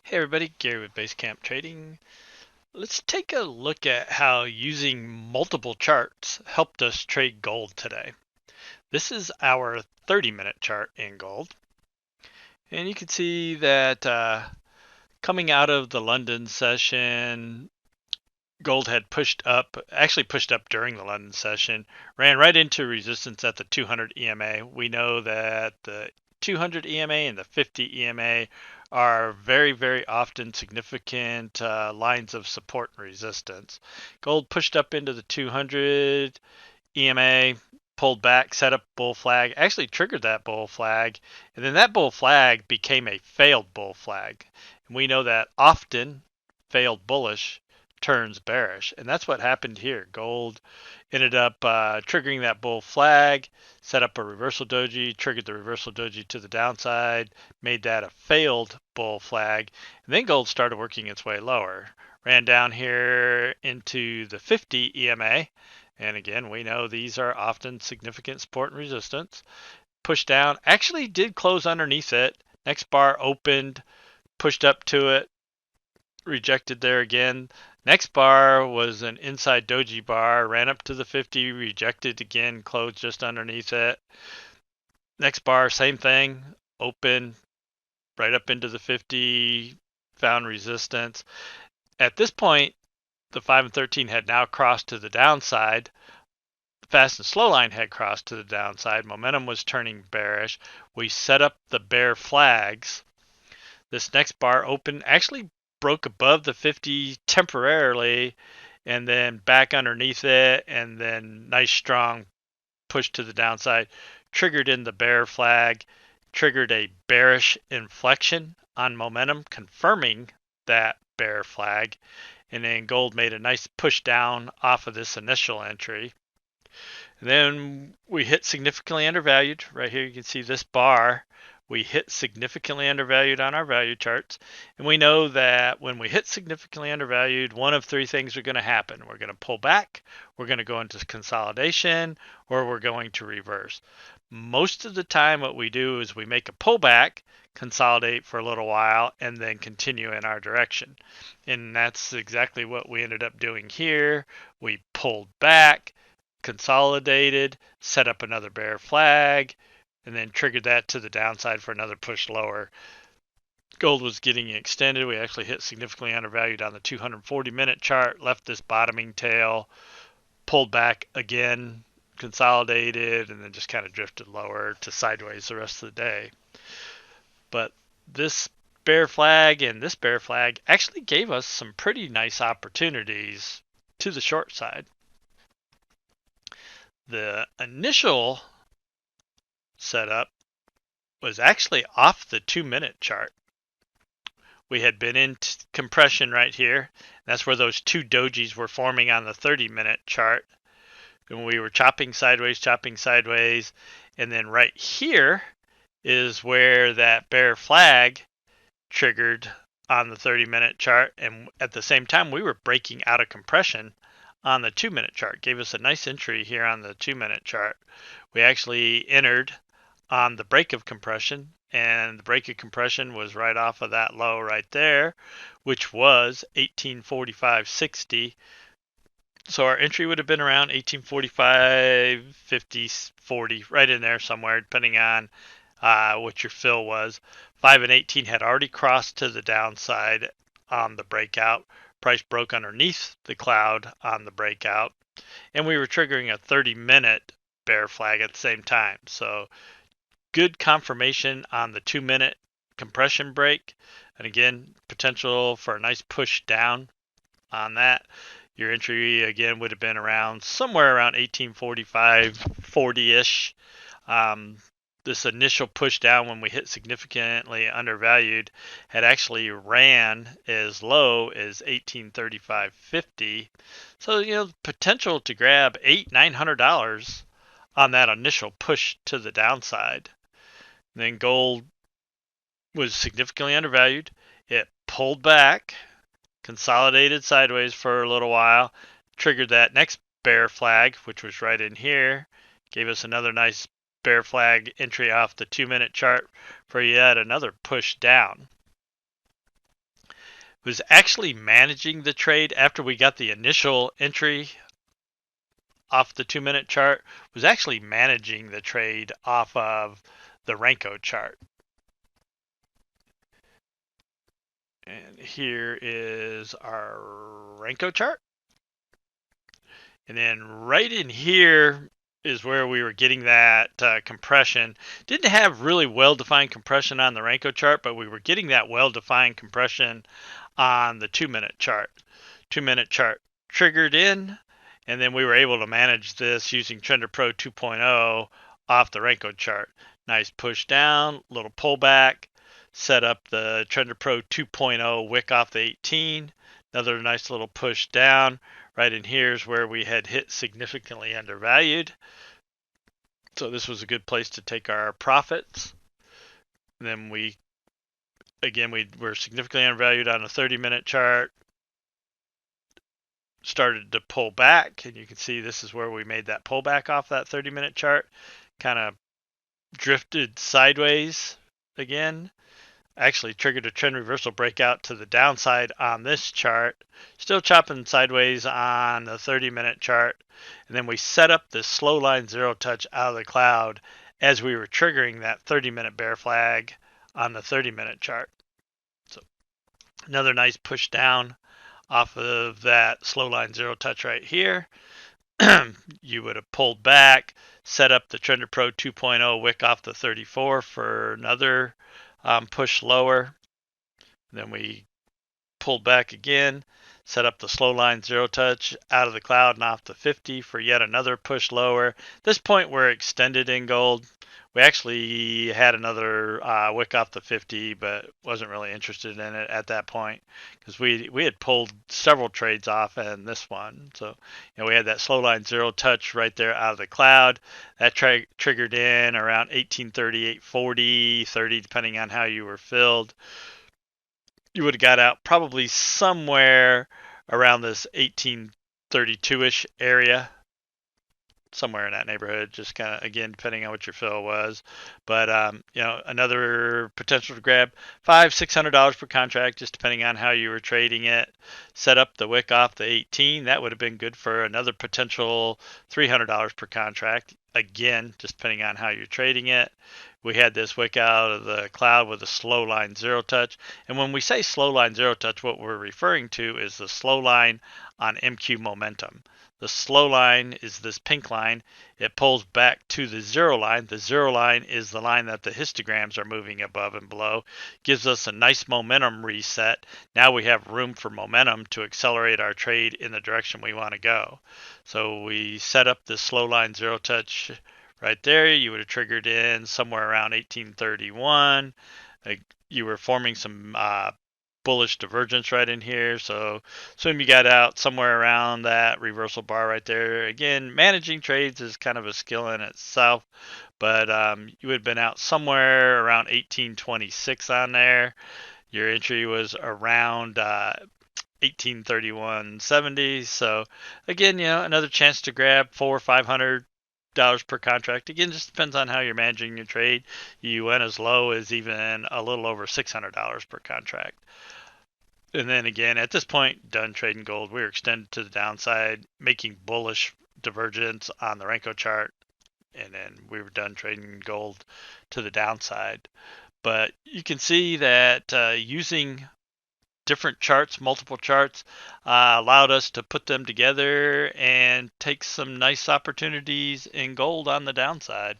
Hey everybody, Gary with Basecamp Trading. Let's take a look at how using multiple charts helped us trade gold today. This is our 30-minute chart in gold. And you can see that coming out of the London session, gold had actually pushed up during the London session, ran right into resistance at the 200 EMA. We know that the 200 EMA and the 50 EMA are very, very often significant lines of support and resistance. Gold pushed up into the 200 EMA, pulled back, set up bull flag, actually triggered that bull flag, and then that bull flag became a failed bull flag. And we know that often failed bullish turns bearish, and that's what happened here. Gold ended up triggering that bull flag, set up a reversal doji, triggered the reversal doji to the downside, made that a failed bull flag, and then gold started working its way lower. Ran down here into the 50 EMA, and again, we know these are often significant support and resistance. Pushed down, actually did close underneath it. Next bar opened, pushed up to it, rejected there again. Next bar was an inside doji bar, ran up to the 50, rejected again, closed just underneath it. Next bar, same thing, open, right up into the 50, found resistance. At this point, the 5 and 13 had now crossed to the downside. The fast and slow line had crossed to the downside. Momentum was turning bearish. We set up the bear flags. This next bar open actually broke above the 50 temporarily and then back underneath it, and then nice strong push to the downside, triggered in the bear flag, triggered a bearish inflection on momentum, confirming that bear flag, and then gold made a nice push down off of this initial entry. And then we hit significantly undervalued. Right here you can see this bar. We hit significantly undervalued on our value charts. And we know that when we hit significantly undervalued, one of three things are going to happen. We're going to pull back, we're going to go into consolidation, or we're going to reverse. Most of the time what we do is we make a pullback, consolidate for a little while, and then continue in our direction. And that's exactly what we ended up doing here. We pulled back, consolidated, set up another bear flag, and then triggered that to the downside for another push lower. Gold was getting extended. We actually hit significantly undervalued on the 240-minute chart, left this bottoming tail, pulled back again, consolidated, and then just kind of drifted lower to sideways the rest of the day. But this bear flag and this bear flag actually gave us some pretty nice opportunities to the short side. The initial setup was actually off the 2-minute chart. We had been in compression right here. That's where those two dojis were forming on the 30-minute chart. And we were chopping sideways, and then right here is where that bear flag triggered on the 30-minute chart, and at the same time we were breaking out of compression on the 2-minute chart. Gave us a nice entry here on the 2-minute chart. We actually entered on the break of compression, and the break of compression was right off of that low right there, which was 1845.60. So our entry would have been around 1845, 50, 40, right in there somewhere, depending on what your fill was. 5 and 18 had already crossed to the downside on the breakout. Price broke underneath the cloud on the breakout, and we were triggering a 30-minute bear flag at the same time. So good confirmation on the 2-minute compression break, and again, potential for a nice push down on that. Your entry again would have been around somewhere around 1845, 40-ish. This initial push down when we hit significantly undervalued had actually ran as low as 1835.50. So potential to grab $800-900 on that initial push to the downside. And then gold was significantly undervalued. It pulled back, consolidated sideways for a little while, triggered that next bear flag, which was right in here, gave us another nice bear flag entry off the 2-minute chart for yet another push down. was actually managing the trade after we got the initial entry off the 2-minute chart, was actually managing the trade off of the Renko chart. And here is our Renko chart. And then right in here is where we were getting that compression. Didn't have really well-defined compression on the Renko chart, but we were getting that well-defined compression on the 2-minute chart. 2-minute chart triggered in, and then we were able to manage this using Trender Pro 2.0 off the Renko chart. Nice push down, little pullback, set up the Trender Pro 2.0 wick off the 18. Another nice little push down. Right in here is where we had hit significantly undervalued. So this was a good place to take our profits. And then we were significantly undervalued on a 30-minute chart. Started to pull back, and you can see this is where we made that pullback off that 30-minute chart. Kind of drifted sideways again. Actually triggered a trend reversal breakout to the downside on this chart. Still chopping sideways on the 30-minute chart. And then we set up this slow line zero touch out of the cloud as we were triggering that 30-minute bear flag on the 30-minute chart. So another nice push down off of that slow line zero touch right here. You would have pulled back, set up the Trender Pro 2.0 wick off the 34 for another push lower. Then we pulled back again, set up the slow line zero touch out of the cloud and off the 50 for yet another push lower. At this point, we're extended in gold. We actually had another wick off the 50, but wasn't really interested in it at that point because we had pulled several trades off and this one. So we had that slow line zero touch right there out of the cloud. That triggered in around 1830, 840, 30, depending on how you were filled. You would have got out probably somewhere around this 1832-ish area. Somewhere in that neighborhood, just kind of, again, depending on what your fill was. But another potential to grab $500-$600 per contract, just depending on how you were trading it. Set up the wick off the 18. That would have been good for another potential $300 per contract. Again, just depending on how you're trading it. We had this wick out of the cloud with a slow line zero touch. And when we say slow line zero touch, what we're referring to is the slow line on MQ momentum. The slow line is this pink line. It pulls back to the zero line. The zero line is the line that the histograms are moving above and below. Gives us a nice momentum reset. Now we have room for momentum to accelerate our trade in the direction we want to go. So we set up this slow line zero touch right there. You would have triggered in somewhere around 1831. You were forming some bullish divergence right in here. So assume you got out somewhere around that reversal bar right there. Again, managing trades is kind of a skill in itself, but you would have been out somewhere around 1826 on there. Your entry was around 1831.70. So again, another chance to grab $400 or $500 per contract. Again, just depends on how you're managing your trade. You went as low as even a little over $600 per contract. And then again, at this point, done trading gold. We were extended to the downside, making bullish divergence on the Renko chart. And then we were done trading gold to the downside. But you can see that using different charts, multiple charts, allowed us to put them together and take some nice opportunities in gold on the downside.